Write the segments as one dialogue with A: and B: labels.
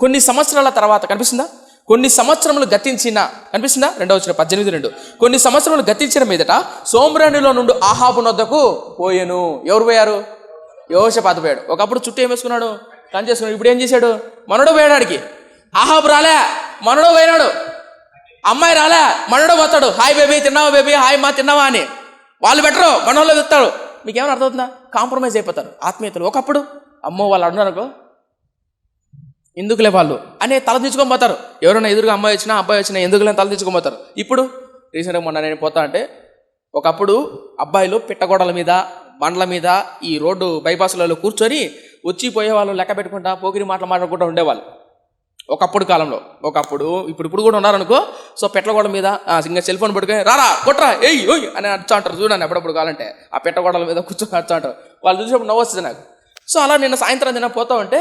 A: కొన్ని సంవత్సరాల తర్వాత, కనిపిస్తుందా? కొన్ని సంవత్సరములు గతించిన, కనిపిస్తుందా? 2:18 కొన్ని సంవత్సరములు గతించిన మీదట సోమ్రాణిలో నుండి ఆహాబు నొద్దకు పోయెను. ఎవరు పోయారు? యెహోషాపాతు పోయాడు. ఒకప్పుడు చుట్టూ ఏం వేసుకున్నాడు? కంచె చేసుకున్నాడు. ఇప్పుడు ఏం చేశాడు? మనోడు పోయాడానికి. ఆహాబు రాలే, మనోడు పోయినాడు. అమ్మాయి రాలే, మనోడు పోతాడు. హాయ్ బేబీ, తిన్నావా బేబీ, హాయ్ మా తిన్నావా అని. వాళ్ళు బెటరు, మనోళ్ళు చెప్తారు. మీకు ఏమైనా అర్థమవుతుందా? కాంప్రమైజ్ అయిపోతారు ఆత్మీయతలు. ఒకప్పుడు అమ్మో వాళ్ళు అన్నారనుకో, ఎందుకులే వాళ్ళు అనే తల తీర్చుకొని పోతారు. ఎవరైనా ఎదురుగా అమ్మాయి వచ్చినా అబ్బాయి వచ్చినా ఎందుకులే తల తీర్చుకొని పోతారు. ఇప్పుడు రీసెంట్గా మొన్న నేను పోతా అంటే, ఒకప్పుడు అబ్బాయిలు పిట్టగోడల మీద, బండ్ల మీద, ఈ రోడ్డు బైపాస్లలో కూర్చొని వచ్చిపోయే వాళ్ళు లెక్క పెట్టుకుంటా పోకిరి మాటలు మాట్లాడుకుంటూ ఉండేవాళ్ళు ఒకప్పుడు కాలంలో. ఇప్పుడు కూడా ఉన్నారనుకో. సో పెట్టగోడ మీద ఇంకా సెల్ ఫోన్ పట్టుకొని రారా కొట్రా ఏయ్ ఓయ్ అని అడుచా అంటారు. చూడండి ఎప్పుడప్పుడు కావాలంటే ఆ పెట్టగోడల మీద కూర్చొని అడుచా అంటారు. వాళ్ళు చూసినప్పుడు నవ్వు వస్తుంది నాకు. సో అలా నిన్న సాయంత్రం తిన పోతా ఉంటే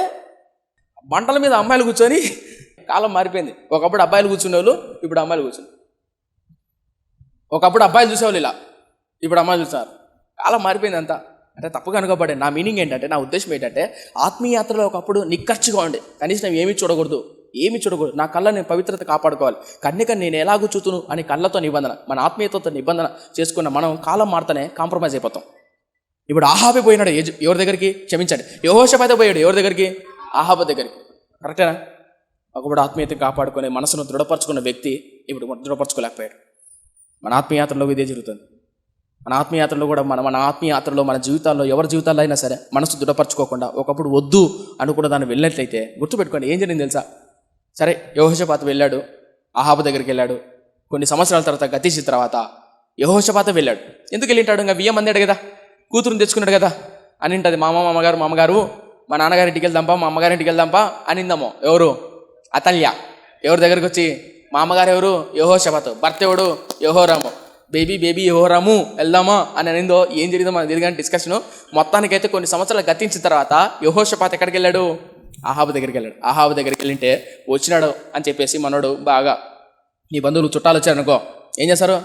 A: బంటల మీద అమ్మాయిలు కూర్చొని, కాలం మారిపోయింది. ఒకప్పుడు అబ్బాయిలు కూర్చునే వాళ్ళు, ఇప్పుడు అమ్మాయిలు కూర్చుని. ఒకప్పుడు అబ్బాయిలు చూసేవాళ్ళు ఇలా, ఇప్పుడు అమ్మాయిలు చూస్తారు. కాలం మారిపోయింది అంతా. అంటే తప్పుగా అనుకోబడే నా మీనింగ్ ఏంటంటే, నా ఉద్దేశం ఏంటంటే, ఆత్మీయాత్రలో ఒకప్పుడు నిక్కర్చుగా ఉండే, కనీసం ఏమీ చూడకూడదు. నా కళ్ళ నేను పవిత్రత కాపాడుకోవాలి. కన్యక నేను ఎలాగూ చూతును అని కళ్ళతో నిబంధన, మన ఆత్మీయతతో నిబంధన చేసుకున్న మనం కాలం మారుతూనే కాంప్రమైజ్ అయిపోతాం. ఇప్పుడు ఆహాబే పోయినాడు ఎవరి దగ్గరికి? క్షమించండి, యెహోషాపాతు పోయాడు ఎవరి దగ్గరికి? ఆహాబు దగ్గరికి. కరెక్టేనా? ఒకప్పుడు ఆత్మీయతను కాపాడుకునే మనసును దృఢపరచుకున్న వ్యక్తి ఇప్పుడు దృఢపరచుకోలేకపోయాడు. మన ఆత్మీయాత్రలో ఇదే జరుగుతుంది. మన ఆత్మీయాత్రలో కూడా మన ఆత్మీయాత్రలో మన జీవితాల్లో, ఎవరి జీవితాల్లో అయినా సరే మనసు దృఢపరచుకోకుండా ఒకప్పుడు వద్దు అనుకున్న దాన్ని వెళ్ళినట్లయితే గుర్తుపెట్టుకోండి ఏం జరిగింది తెలుసా? సరే, యెహోషాపాతు వెళ్ళాడు, ఆహాబు దగ్గరికి వెళ్ళాడు. కొన్ని సంవత్సరాల తర్వాత గతించిన తర్వాత యెహోషాపాతు వెళ్ళాడు. ఎందుకు వెళ్ళింటాడు? ఇంకా బియ్యం అందాడు కదా, కూతురుని తెచ్చుకున్నాడు కదా అని ఉంటుంది. మామగారు మా నాన్నగారింటికి వెళ్దాంపా, మా అమ్మగారింటికి వెళ్దాంపా అనిందామో. ఎవరు? అతల్య. ఎవరి దగ్గరికి వచ్చి? మా అమ్మగారు ఎవరు? యెహోషాపాతు. భర్త ఎవడు? యెహోరాము. బేబీ యెహోరాము వెళ్దామా అని అనిందో. ఏం జరిగిందో మనకు తెలియదు కానీ డిస్కషను. మొత్తానికైతే కొన్ని సంవత్సరాలు గతించిన తర్వాత యెహోషాపాతు ఎక్కడికి వెళ్ళాడు? ఆహాబు దగ్గరికి వెళ్ళాడు. ఆహాబు దగ్గరికి వెళ్ళింటే వచ్చినాడు అని చెప్పేసి మనోడు బాగా, నీ బంధువులు చుట్టాలు వచ్చారనుకో, ఏం చేస్తారు?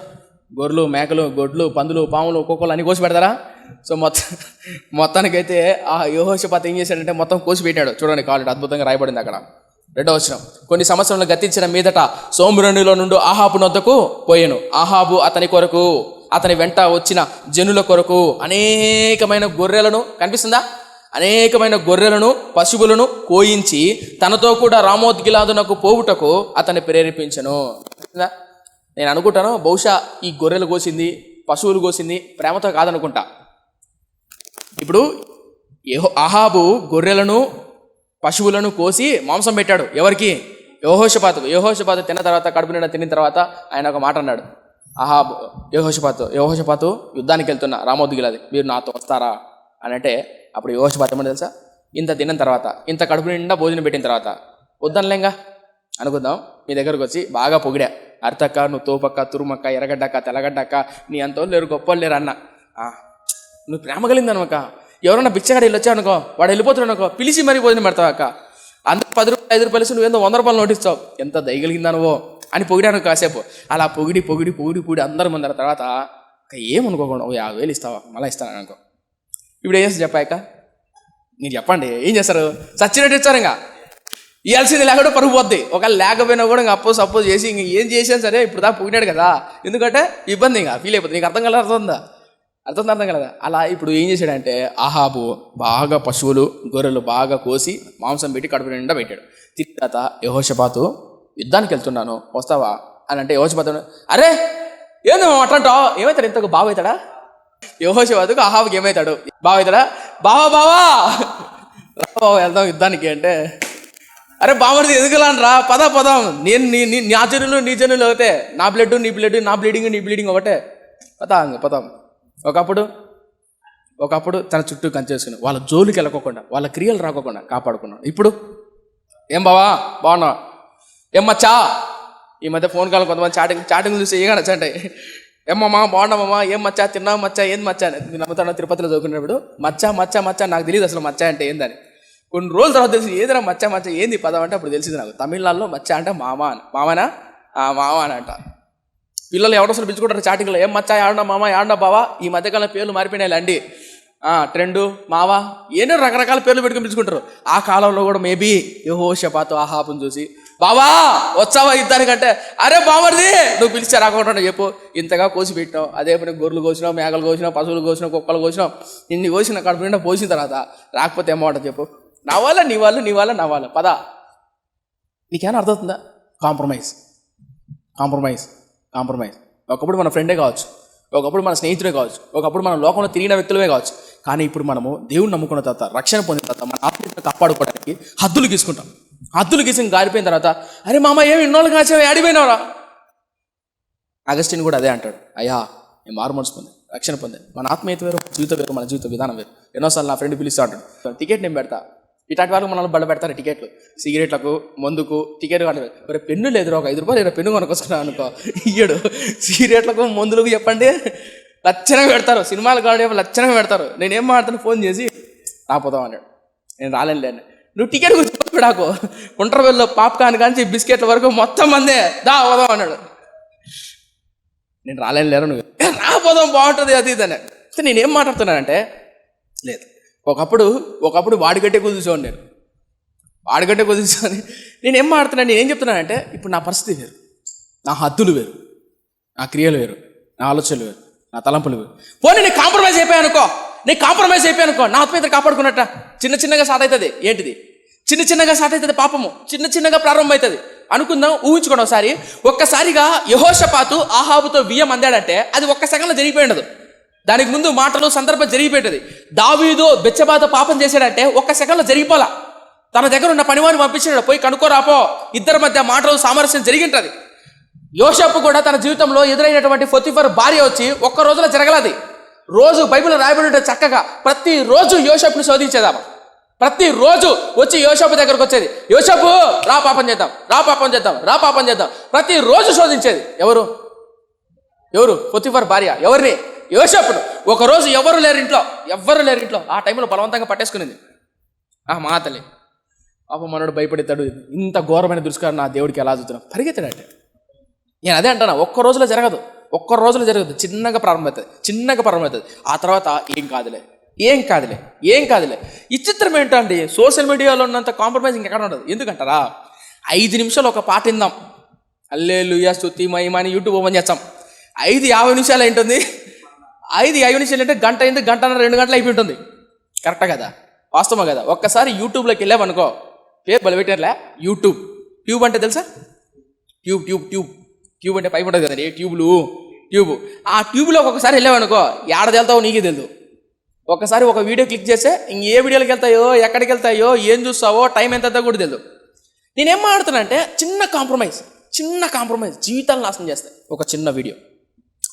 A: గొర్రెలు, మేకలు, గొడ్లు, పందులు, పాములు, కుక్కలు అన్ని కోసి పెడతారా? సో మొత్తానికైతే ఆ యెహోషాపాతు ఏం చేశాడంటే మొత్తం కోసి పెట్టాడు. చూడండి, కావాలి అద్భుతంగా రాయబడింది అక్కడ. 2వ వచనం. కొన్ని సంవత్సరాలు గతించిన మీదట సోమ్రాణిలో నుండి ఆహాబు నొద్దకు పోయెను. ఆహాబు అతని కొరకు, అతని వెంట వచ్చిన జనుల కొరకు అనేకమైన గొర్రెలను, కనిపిస్తుందా? అనేకమైన గొర్రెలను, పశువులను కోయించి తనతో కూడా రామోత్గిలాదునకు పోవుటకు అతన్ని ప్రేరేపించను. నేను అనుకుంటాను బహుశా ఈ గొర్రెలు కోసింది, పశువులు కోసింది ప్రేమతో కాదనుకుంటా. ఇప్పుడు ఆహాబు గొర్రెలను, పశువులను కోసి మాంసం పెట్టాడు. ఎవరికి? యెహోషాపాతు తిన్న తర్వాత, కడుపు నిండా తిన్న తర్వాత ఆయన ఒక మాట అన్నాడు. ఆహాబు యెహోషాపాతు యుద్ధానికి వెళ్తున్నా, రామోద్గిలాది, మీరు నాతో వస్తారా అని అంటే, అప్పుడు యెహోషాపాతు ఏమని తెలుసా? ఇంత తిన్న తర్వాత, ఇంత కడుపు నిండా భోజనం పెట్టిన తర్వాత వద్దనలేంగా అనుకుందాం, మీ దగ్గరకు వచ్చి బాగా పొగిడా, అర్థక్క, నువ్వు తోపక్క, తురుమక్క, ఎర్రగడ్డక్క, తెల్లగడ్డక్క, నీ అంత లేరు, గొప్పలు లేరు అన్న. నువ్వు ప్రేమ కలిగిందనక. ఎవరన్నా బిచ్చగాడు వెళ్ళి వచ్చావు అనుకో, వాడు వెళ్ళిపోతున్నాడు అనుకో, పిలిచి మరీ భోజనం పెడతావు అక్క. అందరూ 10 రూపాయలు 5 రూపాయలు ఇస్తే నువ్వేందో 100 రూపాయలు నోటిస్తావు. ఎంత దయగలిగిందనువో అని పొగిడాను కాసేపు. అలా పొగిడి అందరు ముందర తర్వాత ఏమనుకోకుండా 50,000 ఇస్తావా, మళ్ళీ ఇస్తాను అనుకో. ఇప్పుడు ఏం చేస్తారు చెప్పాక? మీరు చెప్పండి, ఏం చేస్తారు? సచ్చినట్టు ఇచ్చారు. ఇంకా ఇవ్వాల్సింది లేకుండా పరుగు పోద్ది. ఒకవేళ లేకపోయినా కూడా ఇంకా సపోజ్ చేసి ఇంక ఏం చేసాను సరే, ఇప్పుడు దాకా పొగిడాడు కదా, ఎందుకంటే ఇబ్బంది ఇంకా ఫీల్ అయిపోతుంది. నీకు అర్థం కలదా? అలా ఇప్పుడు ఏం చేశాడంటే ఆహాబు బాగా పశువులు, గొర్రెలు బాగా కోసి మాంసం పెట్టి కడుపు నిండా పెట్టాడు. తర్వాత యెహోషాపాతు యుద్ధానికి వెళ్తున్నాను వస్తావా అని అంటే, యెహోషాపాతు అరే ఏందో అట్లాంటావు, ఏమవుతాడు? ఇంతకు బావ అవుతాడా? యెహోషాపాతుకు ఆహాబుకి ఏమవుతాడు? బావ అవుతాడా? బావా వెళ్దాం యుద్ధానికి అంటే, అరే బామర్ది ఎందుకులానరా, పదం నేను నీ జనులు ఒకటే, నా బ్లడ్ నీ బ్లడ్, నా బ్లీడింగ్ ఒకటే, పదాం. ఒకప్పుడు తన చుట్టూ కంచేసుకుని వాళ్ళ జోలికి వెళ్ళకోకుండా, వాళ్ళ క్రియలు రాకోకుండా కాపాడుకున్నాడు. ఇప్పుడు ఏం బాగున్నా, ఏం మచ్చా, ఈ మధ్య ఫోన్ కాల్ కొంతమంది చాటింగ్ చూసి ఏగా నచ్చంటాయి. ఏమ్మమ్మా బాగున్నామమ్మా, ఏం మచ్చా, తిన్నావు మచ్చా, ఏంది మచ్చా అని. నేను నమ్ముతాను తిరుపతిలో చదువుకున్నప్పుడు మచ్చా నాకు తెలియదు అసలు మచ్చా అంటే ఏందని. కొన్ని రోజుల తర్వాత తెలిసి ఏదైనా మచ్చా ఏంది పదం అంటే అప్పుడు తెలిసింది నాకు. తమిళనాడులో మచ్చా అంటే మామనా అని అంట. పిల్లలు ఎవరో అసలు పిలుచుకుంటారు చాటింగ్లో, ఏం మచ్చా, ఆడనా మామ, ఆడనా బావా. ఈ మధ్యకాలం పేర్లు మారిపోయినాయి అండి. ట్రెండు, మావా, ఏదో రకరకాల పేర్లు పెట్టుకుని పిలుచుకుంటారు. ఆ కాలంలో కూడా మేబీ యెహోషాపాతు ఆహాబుని చూసి, బావా వచ్చావా యుద్ధానికంటే, అరే బామర్ది నువ్వు పిలిచా రాకుండా చెప్పు, ఇంతగా కోసి పెట్టినావు, అదే పని గొర్రెలు కోసినావు, మేకలు కోసినావు, పశువులు కోసినావు, కుక్కలు కోసినావు, ఇన్ని కోసిన కడుపు నిండా పోసిన తర్వాత రాకపోతే ఏమంటావు చెప్పు, నా వాళ్ళ నీ వాళ్ళు, నీ వాళ్ళ నా వాళ్ళ పద. నీకేమైనా అర్థమవుతుందా? Compromise, compromise, compromise. ఒకప్పుడు మన ఫ్రెండే కావచ్చు, ఒకప్పుడు మన స్నేహితుడే కావచ్చు, ఒకప్పుడు మన లోకంలో తిరిగిన వ్యక్తులమే కావచ్చు. కానీ ఇప్పుడు మనము దేవుని నమ్ముకున్న తర్వాత, రక్షణ పొందిన తర్వాత, మన ఆత్మీయతను కాపాడుకోవడానికి హద్దులు గీసుకుంటాం. హద్దులు గీసి గారిపోయిన తర్వాత, అరే మామ ఏమి ఇన్నోళ్ళు కాచావు, ఆడిపోయినావురా. అగస్టిన్ కూడా అదే అంటాడు, అయ్యా నేను మారు మనసు పొంది రక్షణ పొందాను, మన ఆత్మీయత వేరు, జీవితం వేరు, మన జీవిత విధానం వేరు. ఎన్నోసార్లు నా ఫ్రెండ్ పిలుస్తూ అంటాడు, టికెట్ నేను పెడతా, ఇట్లాంటి వాళ్ళకి మనల్ని బల్ల పెడతారు టికెట్లు, సిగరెట్లకు, మందుకు టికెట్ కాదు. మరి పెన్ను లేదు, ఒక 5 రూపాయలు పెన్ను కొనుక్కొచ్చుకున్నాను అనుకో, ఇయ్యడు. సిగరెట్లకు మందులకు చెప్పండి లచ్చనగా పెడతారు, సినిమాలు కాదు లచ్చనగా పెడతారు. నేనేం మాట్లాడుతాను, ఫోన్ చేసి రాపోతాం అన్నాడు. నేను రాలేను, నువ్వు టికెట్ గురించి నాకు కుంట్రవెల్లో పాప్కార్న్ కానీ బిస్కెట్ల వరకు మొత్తం మందే దా పోదాం అన్నాడు. నేను రాలేను లేరు, నువ్వు రాపోదాం బాగుంటుంది అది ఇదనే. నేనేం మాట్లాడుతున్నానంటే, లేదు ఒకప్పుడు వాడిగట్టే కుదిర్చోండి, నేను వాడిగట్టే కుదిర్చోని నేనేం మాట్లాడుతున్నాను, నేనేం చెప్తున్నానంటే, ఇప్పుడు నా పరిస్థితి వేరు, నా హద్దులు వేరు, నా క్రియలు వేరు, నా ఆలోచనలు వేరు, నా తలంపులు వేరు. పోనీ నేను కాంప్రమైజ్ అయిపోయానుకో, నా ఆత్మీయత కాపాడుకున్నట్ట. చిన్నగా స్టార్ట్ అవుతుంది. ఏంటిది? చిన్నగా స్టార్ట్ అవుతుంది పాపము, చిన్నగా ప్రారంభం అవుతుంది అనుకుందాం. ఊహించుకోండి ఒకసారి, ఒక్కసారిగా యెహోషాపాతు ఆహాబుతో బియ్యం అందాడంటే అది ఒక్క సెకండ్లో జరిగిపోయి ఉండదు. దానికి ముందు మాటలు, సందర్భం జరిగిపోయేది. దావీదు బెత్షెబాతో పాపం చేశాడంటే ఒక్క సెకండ్లో జరిగిపోలా. తన దగ్గర ఉన్న పనివాడిని పంపించాడు, పోయి కనుక్కోరాపో, ఇద్దరి మధ్య మాటలు సామరస్యం జరిగింటది. యోసేపు కూడా తన జీవితంలో ఎదురైనటువంటి పొతిఫర్ భార్య వచ్చి ఒక్క రోజులో జరగలది. రోజు బైబిల్ రాయబడి ఉంటే చక్కగా ప్రతిరోజు యోసేపుని శోధించేదామా, ప్రతిరోజు వచ్చి యోసేపు దగ్గరకు వచ్చేది, యోసేపు రా పాపం చేద్దాం, ప్రతిరోజు శోధించేది. ఎవరు? పొతిఫర్ భార్య. ఎవరిని? యోసేపును. ఒకరోజు ఎవ్వరు లేరు ఇంట్లో. ఆ టైంలో బలవంతంగా పట్టేసుకునేది మా తల్లి. పాపం మనోడు భయపడతాడు, ఇంత ఘోరమైన దుష్కారం నా దేవుడికి ఎలా చూస్తున్నాం, పరిగెత్తాడంటే. నేను అదే అంటాను, ఒక్క రోజులో జరగదు, చిన్నగా ప్రారంభమవుతుంది. ఆ తర్వాత ఏం కాదులే. ఈ చిత్రం ఏంటండి, సోషల్ మీడియాలో ఉన్నంత కాంప్రమైజ్ ఇంకెక్కడ ఉండదు. ఎందుకంటారా, 5 నిమిషాలు ఒక పాట విందాం, హల్లెలూయా స్తుతి మహిమ అని యూట్యూబ్ ఓపెన్ చేస్తాం. 5:50 నిమిషాలు ఏంటుంది, 5:50 నిమిషాలు అంటే గంట అయింది, 2 గంటలు అయిపోయి ఉంటుంది. కరెక్టా కదా? వాస్తవం కదా? ఒక్కసారి యూట్యూబ్లోకి వెళ్ళామనుకో, పేరు బలపెట్టారులే, ట్యూబ్ అంటే తెలుసా? ట్యూబ్ అంటే పైపు ఉంటుంది కదండి, ట్యూబ్. ఆ ట్యూబ్లో ఒకసారి వెళ్ళామనుకో, ఏడ వెళ్తావో నీకే తెలియదు. ఒకసారి ఒక వీడియో క్లిక్ చేస్తే ఏ వీడియోకి వెళ్తాయో, ఎక్కడికి వెళ్తాయో, ఏం చూస్తావో, టైం ఎంత కూడా తెలియదు. నేనేం మాట్లాడుతున్నా అంటే, చిన్న కాంప్రమైజ్ జీవితాలను నాశనం చేస్తాయి. ఒక చిన్న వీడియో,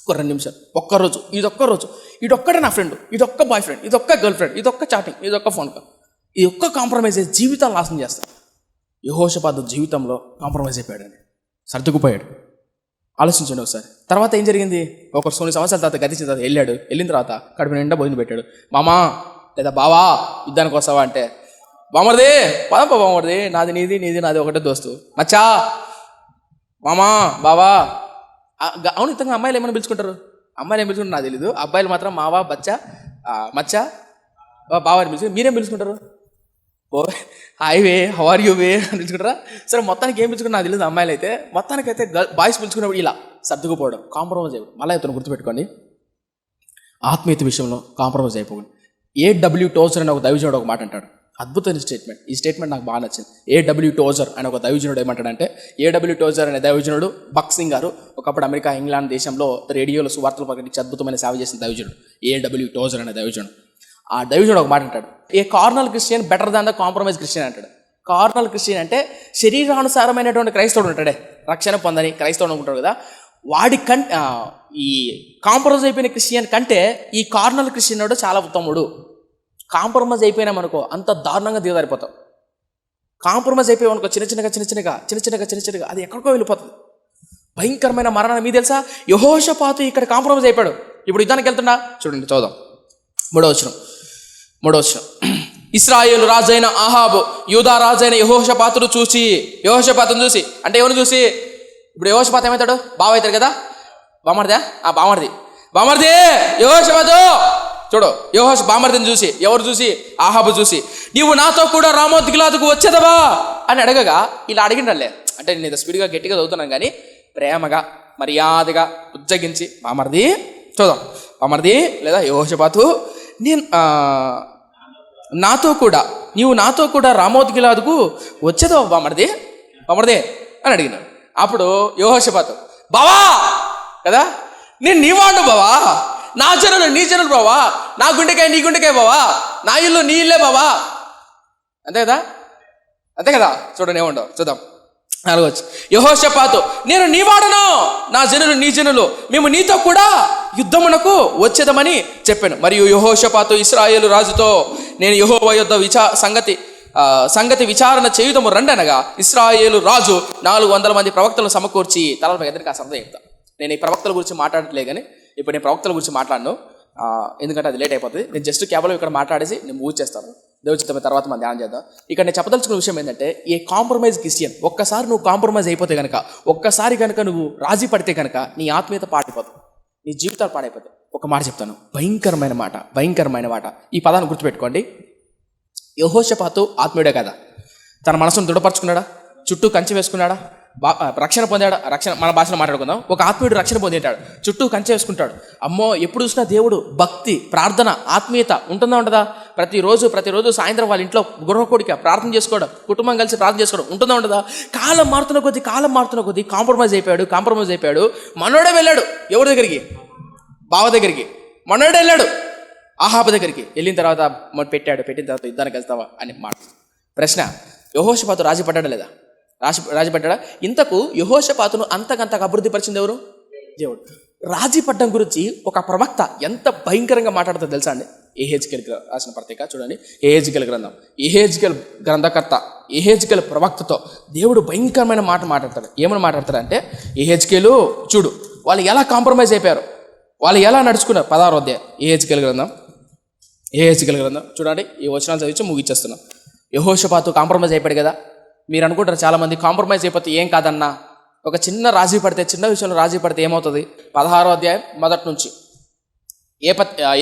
A: ఒక 2 నిమిషాలు, ఒక్కరోజు, ఇదొక్కటే నా ఫ్రెండ్, ఇదొక్క బాయ్ ఫ్రెండ్, ఇదొక్క గర్ల్ ఫ్రెండ్, ఇదొక్క చాటింగ్, ఇదొక్క ఫోన్ కాల్, ఈ ఒక్క కాంప్రమైజ్ జీవితాలు నాశనం చేస్తాయి. యెహోషాపాతు జీవితంలో కాంప్రమైజ్ అయిపోయాడండి, సర్దుకుపోయాడు. ఆలోచించండి ఒకసారి. తర్వాత ఏం జరిగింది? ఒక 9 సంవత్సరాల తర్వాత గతించిన తర్వాత వెళ్ళిన తర్వాత కడుపు నిండా భోజనం పెట్టాడు. మామా లేదా బావా యుద్ధానికి వస్తావా అంటే, బామర్ది నాది నీది నాది ఒకటే దోస్తు, మచ్చా మామా బావా. అవును, ఇంతగా అమ్మాయిలు ఏమైనా పిలుచుకుంటారు నాకు తెలీదు. అబ్బాయిలు మాత్రం మావా, బచ్చా, మచ్చా, బావా అని పిలుచుకుంటారు. మీరేం పిలుచుకుంటారు? హాయ్ హౌ ఆర్ యూ అని పిలుచుకుంటారా? సరే, మొత్తానికి ఏం పిలుచుకుంటారు నాకు తెలియదు. అమ్మాయిలు అయితే మొత్తానికైతే బాయ్స్ పిలుచుకున్నప్పుడు ఇలా సర్దుకుపోవడం, కాంప్రమైజ్ అయిపోవడం. మళ్ళీ ఇతను గుర్తుపెట్టుకోండి, ఆత్మీయత విషయంలో కాంప్రమైజ్ అయిపోకండి. A.W. టోజర్ అని ఒక దైవజనుడు ఒక మాట అంటాడు, అద్భుతమైన స్టేట్మెంట్. ఈ స్టేట్మెంట్ నాకు బాగా నచ్చింది. A.W. టోజర్ అని ఒక దైవజనుడు ఏమంటాడంటే, A.W. టోజర్ అనే దైవజనుడు బక్సింగ్ గారు, ఒకప్పుడు అమెరికా, ఇంగ్లాండ్ దేశంలో రేడియోలో సువార్తలు ప్రకటించి అద్భుతమైన సేవ చేసిన దైవజనుడు A.W. టోజర్ అనే దైవజనుడు. ఆ దైవజనుడు ఒక మాట అంటాడు, a carnal Christian better than the compromise Christian అంటాడు. కార్నల్ క్రిస్టియన్ అంటే శరీరానుసారమైనటువంటి క్రైస్తవుడు ఉంటాడే, రక్షణ పొందని క్రైస్తవుడు అనుకుంటాడు కదా, వాడి ఈ కాంప్రమైజ్ అయిపోయిన క్రిస్టియన్ కంటే ఈ కార్నల్ క్రిస్టియన్ వాడు చాలా ఉత్తముడు. కాంప్రమైజ్ అయిపోయినామనుకో అంత దారుణంగా దిగదారిపోతాం. కాంప్రమైజ్ అయిపోయామనుకో చిన్నగా అది ఎక్కడికో వెళ్ళిపోతుంది, భయంకరమైన మరణం. మీకు తెలుసా, యెహోషాపాతు ఇక్కడ కాంప్రమైజ్ అయిపోయాడు. ఇప్పుడు యుద్ధానికి వెళ్తున్నా, చూడండి, చదువుదాం. 3వ వచనం. ఇశ్రాయేలు రాజైన ఆహాబు యూదా రాజైన యెహోషాపాతును చూసి అంటే ఎవరిని చూసి? ఇప్పుడు యెహోషాపాతు ఏమవుతాడు? బావ అవుతాడు కదా, బామర్ది యెహోషాపాతు చూడు యెహోషు బామర్దిని చూసి, ఎవరు చూసి? ఆహాబు చూసి, నీవు నాతో కూడా రామోత్గిలాదుకు వచ్చేదవా అని అడగగా ఇలా అడిగిండలే. అంటే నేను స్పీడ్గా గట్టిగా చదువుతున్నాను కానీ ప్రేమగా మర్యాదగా ఉజ్జగించి, బామర్ది చూద్దాం, బామర్ది లేదా యెహోషాపాతు, నేను నీవు నాతో కూడా రామోత్గిలాదుకు వచ్చేదవా బామర్ది అని అడిగినాడు. అప్పుడు యెహోషాపాతు, బావా కదా, నేను నీ వాడు బావా, నా జనులు నీ జనులు బావా, నా గుండెకాయ నీ గుండెకాయ బావా, నా ఇల్లు నీ ఇల్లే బావా. అంతే కదా చూడండి ఏముండవు. చూద్దాం 4వ యెహోషాపాతు, నేను నీ వాడను, నా జనులు నీ జనులు, మేము నీతో కూడా యుద్ధమునకు వచ్చేదమని చెప్పాను. మరియు యెహోషాపాతు ఇశ్రాయేలు రాజుతో, నేను యెహోవా యొద్ద సంగతి విచారణ చేయుదము రండి అనగా, ఇశ్రాయేలు రాజు 400 మంది ప్రవక్తలను సమకూర్చి తలపై ఎదురుగా అర్థం చెప్తా. నేను ఈ ప్రవక్తల గురించి మాట్లాడట్లే కానీ ఇప్పుడు నేను ప్రవక్తల గురించి మాట్లాడను, ఎందుకంటే అది లేట్ అయిపోతుంది. నేను జస్ట్ కేవలం ఇక్కడ మాట్లాడేసి నేను మూవ్ చేస్తాను. దేవుడి చిత్తమైన తర్వాత మనం ధ్యానం చేద్దాం. ఇక్కడ నేను చెప్పదలుచుకున్న విషయం ఏంటంటే, ఏ కాంప్రమైజ్ క్రిస్టియన్, ఒక్కసారి నువ్వు కాంప్రమైజ్ అయిపోతే కనుక, ఒక్కసారి కనుక నువ్వు రాజీ పడితే కనుక నీ ఆత్మీయత పాడైపోతుంది, నీ జీవితాలు పాడైపోతాయి. ఒక మాట చెప్తాను, భయంకరమైన మాట. ఈ పదాన్ని గుర్తుపెట్టుకోండి. యెహోషాపాతు ఆత్మీయుడే కదా, తన మనసును దృఢపరచుకున్నాడా, చుట్టూ కంచె వేసుకున్నాడా, రక్షణ పొందాడా? రక్షణ మన భాషలో మాట్లాడుకుందాం. ఒక ఆత్మీయుడు రక్షణ పొందేటాడు, చుట్టూ కంచె వేసుకుంటాడు. అమ్మో, ఎప్పుడు చూసినా దేవుడు, భక్తి, ప్రార్థన, ఆత్మీయత ఉంటుందా? ప్రతిరోజు సాయంత్రం వాళ్ళ ఇంట్లో గృహకోడిక ప్రార్థన చేసుకోవడం, కుటుంబం కలిసి ప్రార్థన చేసుకోవడం ఉంటుందా? కాలం మారుతున్న కొద్దీ కాంప్రమైజ్ అయిపోయాడు. మనోడే వెళ్ళాడు ఎవరి దగ్గరికి? బావ దగ్గరికి. మనోడే వెళ్ళాడు ఆహాబు దగ్గరికి. వెళ్ళిన తర్వాత పెట్టిన తర్వాత యుద్ధానికి వెళ్తావా అని మాట. ప్రశ్న, యెహోషాపాతు రాజీ పడ్డాడా లేదా? రాజీ పడ్డాడా? ఇంతకు యెహోషాపాతును అంతకంతకు అభివృద్ధి పరిచింది ఎవరు? దేవుడు. రాజీ పడ్డం గురించి ఒక ప్రవక్త ఎంత భయంకరంగా మాట్లాడుతుందో తెలుసా అండి? యెహెజ్కేలు రాసిన పత్రిక చూడండి, యెహెజ్కేలు గ్రంథం. యెహెజ్కేలు గ్రంథకర్త, యెహెజ్కేలు ప్రవక్తతో దేవుడు భయంకరమైన మాట్లాడతాడు. ఏమని మాట్లాడతాడంటే, యెహెజ్కేలు చూడు వాళ్ళు ఎలా కాంప్రమైజ్ అయిపోయారు, వాళ్ళు ఎలా నడుచుకున్నారు. 16వ అధ్యాయం యెహెజ్కేలు గ్రంథం చూడండి. ఈ వచనాలు చదివించి ముగిచ్చేస్తున్నాం. యెహోషాపాతు కాంప్రమైజ్ అయిపోయాడు కదా. మీరు అనుకుంటారు చాలామంది, కాంప్రమైజ్ అయిపోతే ఏం కాదన్నా, ఒక చిన్న విషయంలో రాజీ పడితే ఏమవుతుంది? 16వ అధ్యాయం మొదటి నుంచి.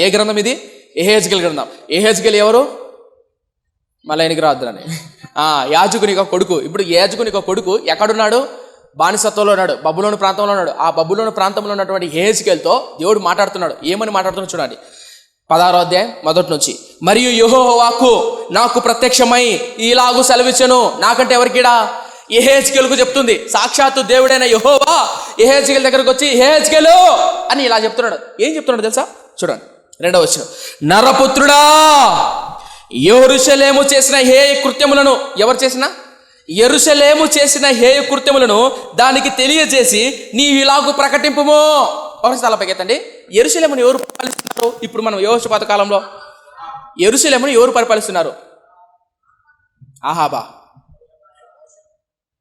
A: ఏ గ్రంథం ఇది? యెహెజ్కేలు గ్రంథం. యెహెజ్కేలు ఎవరు? మళ్ళీ ఎనికి రావద్దని యాజకుని కొడుకు. ఇప్పుడు యాజకుని కొడుకు ఎక్కడున్నాడు? బానిసత్వంలో ఉన్నాడు, బబులోను ప్రాంతంలో ఉన్నాడు. ఆ బబులోను ప్రాంతంలో ఉన్నటువంటి యెహెజ్కేలుతో దేవుడు మాట్లాడుతున్నాడు. ఏమని మాట్లాడుతున్నాడు చూడండి, 16వ అధ్యాయం మొదటి నుంచి. మరియు యెహోవా వాక్కు నాకు ప్రత్యక్షమై ఇలాగు సెలవిచ్చెను. నాకంటే ఎవరికిడా? యెహెజ్కేలుకు చెప్తుంది. సాక్షాత్తు దేవుడైన యెహోవా యెహెజ్కేలు దగ్గరకు వచ్చి, యెహెజ్కేలు అని ఇలా చెప్తున్నాడు. ఏం చెప్తున్నాడు తెలుసా? చూడండి 2వ వచనం. నరపుత్రుడా, యెరూషలేము చేసిన హేయ కృత్యములను, ఎవరు చేసిన? యెరూషలేము చేసిన హేయ కృత్యములను దానికి తెలియజేసి నీ ఇలాగు ప్రకటింపుము. ఒకసారి తలపైకి ఎత్తండి. యెరూషలేమును ఎవరు పరిపాలిస్తున్నారు? ఇప్పుడు మనం యెహోషాపాతు కాలంలో యెరూషలేమును ఎవరు పరిపాలిస్తున్నారు? ఆహాబా.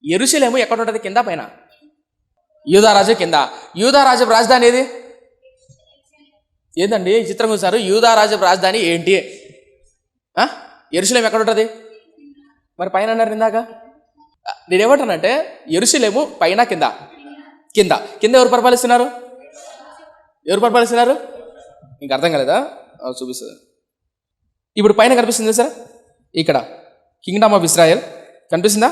A: యెరూషలేము ఎక్కడ ఉంటుంది? కింద పైన? యూదారాజు కింద. యూదారాజు రాజధాని ఏది? ఏందండి ఈ చిత్రం చూసారు? యూదారాజు రాజధాని ఏంటి? యెరూషలేము ఎక్కడ ఉంటుంది? మరి పైన అన్నారు ఇందాక. నేనేమంటానంటే, యెరూషలేము పైన కింద ఎవరు పరిపాలిస్తున్నారు? ఇంక అర్థం కాలేదా? చూపిస్తుంది. ఇప్పుడు పైన కనిపిస్తుంది సార్, ఇక్కడ కింగ్డమ్ ఆఫ్ ఇజ్రాయెల్ కనిపిస్తుందా?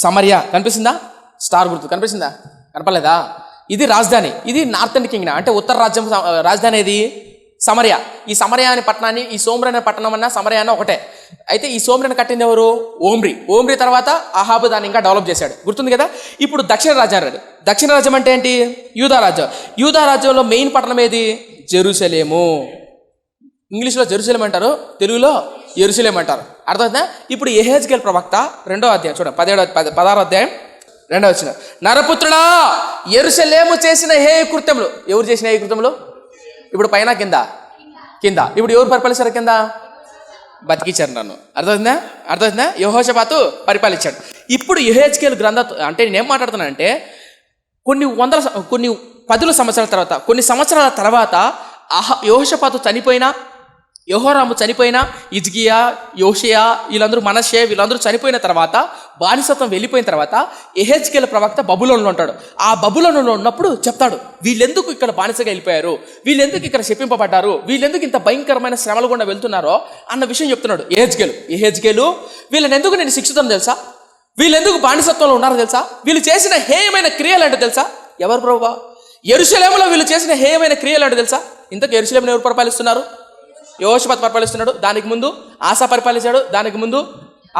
A: సమరియా కనిపిస్తుందా? స్టార్ గుర్తు కనిపిస్తుందా? కనపలేదా? ఇది రాజధాని. ఇది నార్థన్ కింగ్డమ్, అంటే ఉత్తర రాజ్యం రాజధాని. ఏది? సమరియా. ఈ సమరియా అనే పట్టణాన్ని, ఈ సోమ్రి అనే పట్టణం అన్నా సమరియా అన్న ఒకటే. అయితే ఈ సోమ్రిని కట్టింది ఎవరు? ఓమ్రి తర్వాత ఆహాబు దాన్ని ఇంకా డెవలప్ చేశాడు. గుర్తుంది కదా. ఇప్పుడు దక్షిణ రాజ్యం అంటే ఏంటి? యూదా రాజ్యంలో మెయిన్ పట్టణం ఏది? జెరూసలేము. ఇంగ్లీష్లో జెరూసలేం అంటారు, తెలుగులో యెరూషలేం అంటారు. అర్థమవుతుందా? ఇప్పుడు యెహెజ్కేలు ప్రవక్త 2వ అధ్యాయం చూడండి, 16వ అధ్యాయం 2వ వచనం. నరపుత్రుడా, యెరూషలేము చేసిన హేయ కృత్యములు. ఎవరు చేసిన హేయ కృత్యములు? ఇప్పుడు పైన కింద. ఇప్పుడు ఎవరు పరిపాలిస్తారు? కింద బతికించారు నన్ను. అర్థమవుతుందా? యెహోషాపాతు పరిపాలించాడు. ఇప్పుడు యెహెజ్కేలు అంటే నేనేం మాట్లాడుతున్నానంటే, కొన్ని 10 సంవత్సరాల తర్వాత, కొన్ని సంవత్సరాల తర్వాత యెహోషాపాతు చనిపోయినా, యెహోరాము చనిపోయిన హిజ్కియా, యోషియా, వీళ్ళందరూ మనష్షే వీళ్ళందరూ చనిపోయిన తర్వాత, బానిసత్వం వెళ్ళిపోయిన తర్వాత యెహెజ్కేలు ప్రవక్త బబులోనులో ఉంటాడు. ఆ బబులోనులో ఉన్నప్పుడు చెప్తాడు, వీళ్ళెందుకు ఇక్కడ బానిసగా వెళ్ళిపోయారు, వీళ్ళెందుకు ఇక్కడ శపింపబడ్డారు, వీళ్ళెందుకు ఇంత భయంకరమైన శ్రమల గుండా వెళ్తున్నారో అన్న విషయం చెప్తున్నాడు యెహెజ్కేలు. వీళ్ళని ఎందుకు నేను శిక్షిస్తాను తెలుసా, వీళ్ళెందుకు బానిసత్వంలో ఉన్నారో తెలుసా, వీళ్ళు చేసిన హేయమైన క్రియలు అంటే తెలుసా, ఎవరు ప్రభువా, యెరూషలేములో వీళ్ళు చేసిన హేయమైన క్రియలు అంటే తెలుసా. ఇంతకు యెరూషలేమును ఎవరు పరిపాలిస్తున్నారు, యెహోషాపాతు పరిపాలిస్తున్నాడు, దానికి ముందు ఆసా పరిపాలించాడు, దానికి ముందు